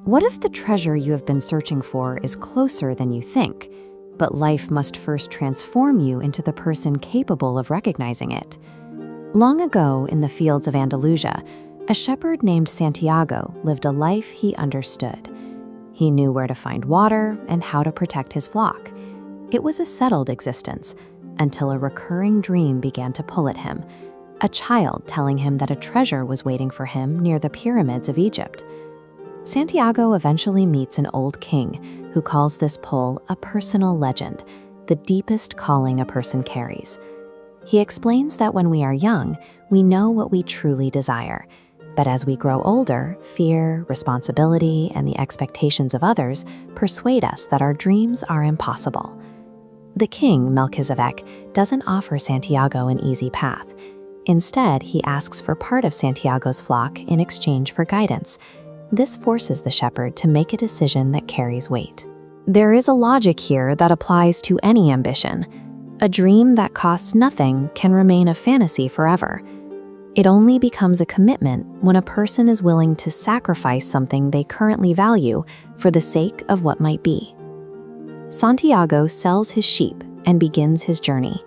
What if the treasure you have been searching for is closer than you think, but life must first transform you into the person capable of recognizing it? Long ago, in the fields of Andalusia, a shepherd named Santiago lived a life he understood. He knew where to find water and how to protect his flock. It was a settled existence until a recurring dream began to pull at him, a child telling him that a treasure was waiting for him near the pyramids of Egypt. Santiago eventually meets an old king who calls this pull a personal legend, the deepest calling a person carries. He explains that when we are young, we know what we truly desire. But as we grow older, fear, responsibility, and the expectations of others persuade us that our dreams are impossible. The king, Melchizedek, doesn't offer Santiago an easy path. Instead, he asks for part of Santiago's flock in exchange for guidance. This forces the shepherd to make a decision that carries weight. There is a logic here that applies to any ambition. A dream that costs nothing can remain a fantasy forever. It only becomes a commitment when a person is willing to sacrifice something they currently value for the sake of what might be. Santiago sells his sheep and begins his journey.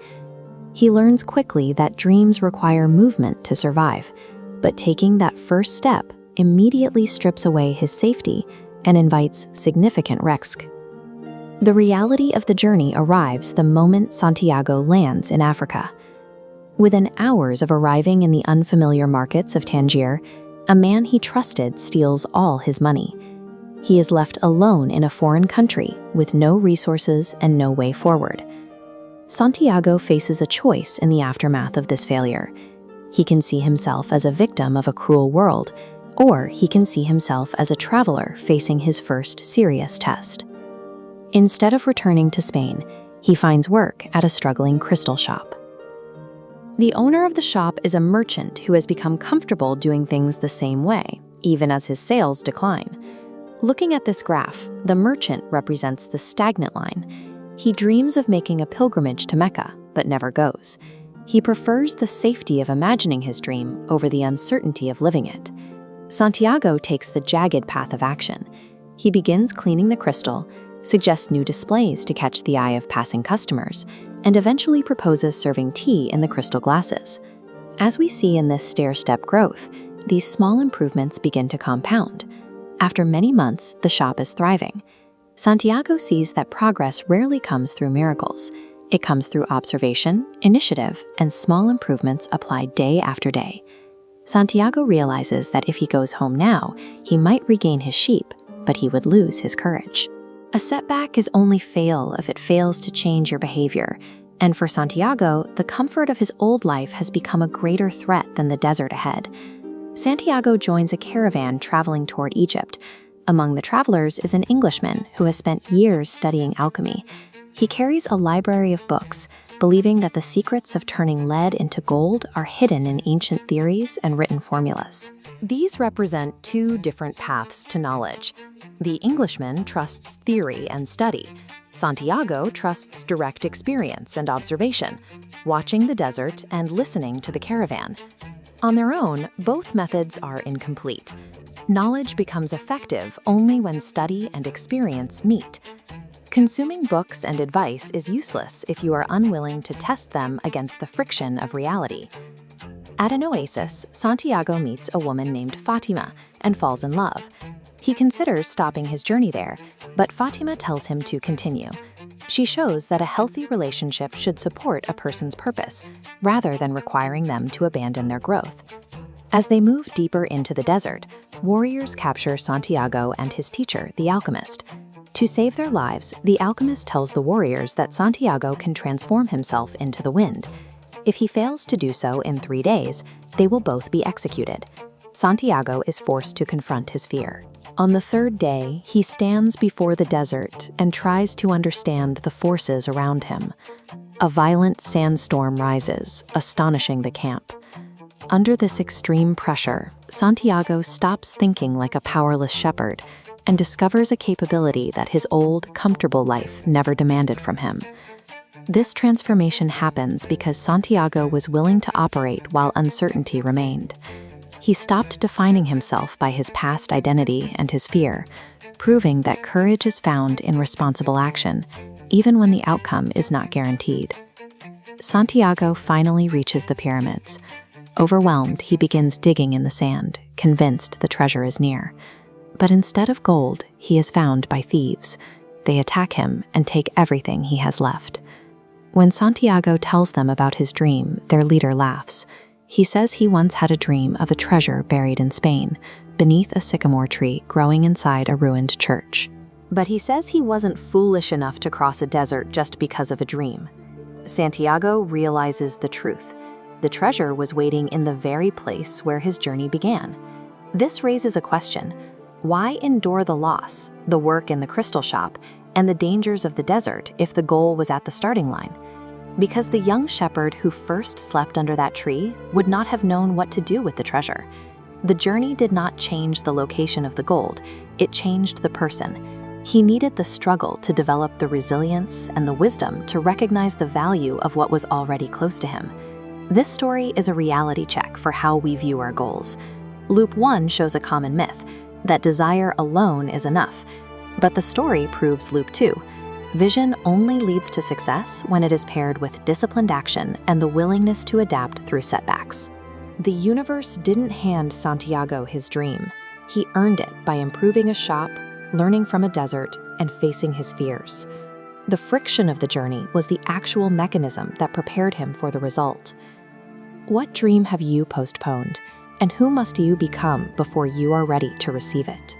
He learns quickly that dreams require movement to survive, but taking that first step immediately strips away his safety and invites significant risk. The reality of the journey arrives the moment Santiago lands in Africa. Within hours of arriving in the unfamiliar markets of Tangier, a man he trusted steals all his money. He is left alone in a foreign country with no resources and no way forward. Santiago faces a choice in the aftermath of this failure. He can see himself as a victim of a cruel world, or he can see himself as a traveler facing his first serious test. Instead of returning to Spain, he finds work at a struggling crystal shop. The owner of the shop is a merchant who has become comfortable doing things the same way, even as his sales decline. Looking at this graph, the merchant represents the stagnant line. He dreams of making a pilgrimage to Mecca, but never goes. He prefers the safety of imagining his dream over the uncertainty of living it. Santiago takes the jagged path of action. He begins cleaning the crystal, suggests new displays to catch the eye of passing customers, and eventually proposes serving tea in the crystal glasses. As we see in this stair-step growth, these small improvements begin to compound. After many months, the shop is thriving. Santiago sees that progress rarely comes through miracles. It comes through observation, initiative, and small improvements applied day after day. Santiago realizes that if he goes home now, he might regain his sheep, but he would lose his courage. A setback is only fail if it fails to change your behavior, and for Santiago, the comfort of his old life has become a greater threat than the desert ahead. Santiago joins a caravan traveling toward Egypt. Among the travelers is an Englishman who has spent years studying alchemy. He carries a library of books, believing that the secrets of turning lead into gold are hidden in ancient theories and written formulas. These represent two different paths to knowledge. The Englishman trusts theory and study. Santiago trusts direct experience and observation, watching the desert and listening to the caravan. On their own, both methods are incomplete. Knowledge becomes effective only when study and experience meet. Consuming books and advice is useless if you are unwilling to test them against the friction of reality. At an oasis, Santiago meets a woman named Fatima and falls in love. He considers stopping his journey there, but Fatima tells him to continue. She shows that a healthy relationship should support a person's purpose, rather than requiring them to abandon their growth. As they move deeper into the desert, warriors capture Santiago and his teacher, the Alchemist. To save their lives, the Alchemist tells the warriors that Santiago can transform himself into the wind. If he fails to do so in 3 days, they will both be executed. Santiago is forced to confront his fear. On the 3rd day, he stands before the desert and tries to understand the forces around him. A violent sandstorm rises, astonishing the camp. Under this extreme pressure, Santiago stops thinking like a powerless shepherd and discovers a capability that his old, comfortable life never demanded from him. This transformation happens because Santiago was willing to operate while uncertainty remained. He stopped defining himself by his past identity and his fear, proving that courage is found in responsible action, even when the outcome is not guaranteed. Santiago finally reaches the pyramids. Overwhelmed, he begins digging in the sand, convinced the treasure is near. But instead of gold, he is found by thieves. They attack him and take everything he has left. When Santiago tells them about his dream, their leader laughs. He says he once had a dream of a treasure buried in Spain, beneath a sycamore tree growing inside a ruined church. But he says he wasn't foolish enough to cross a desert just because of a dream. Santiago realizes the truth. The treasure was waiting in the very place where his journey began. This raises a question. Why endure the loss, the work in the crystal shop, and the dangers of the desert if the goal was at the starting line? Because the young shepherd who first slept under that tree would not have known what to do with the treasure. The journey did not change the location of the gold, it changed the person. He needed the struggle to develop the resilience and the wisdom to recognize the value of what was already close to him. This story is a reality check for how we view our goals. Loop 1 shows a common myth, that desire alone is enough. But the story proves Loop 2. Vision only leads to success when it is paired with disciplined action and the willingness to adapt through setbacks. The universe didn't hand Santiago his dream. He earned it by improving a shop, learning from a desert, and facing his fears. The friction of the journey was the actual mechanism that prepared him for the result. What dream have you postponed, and who must you become before you are ready to receive it?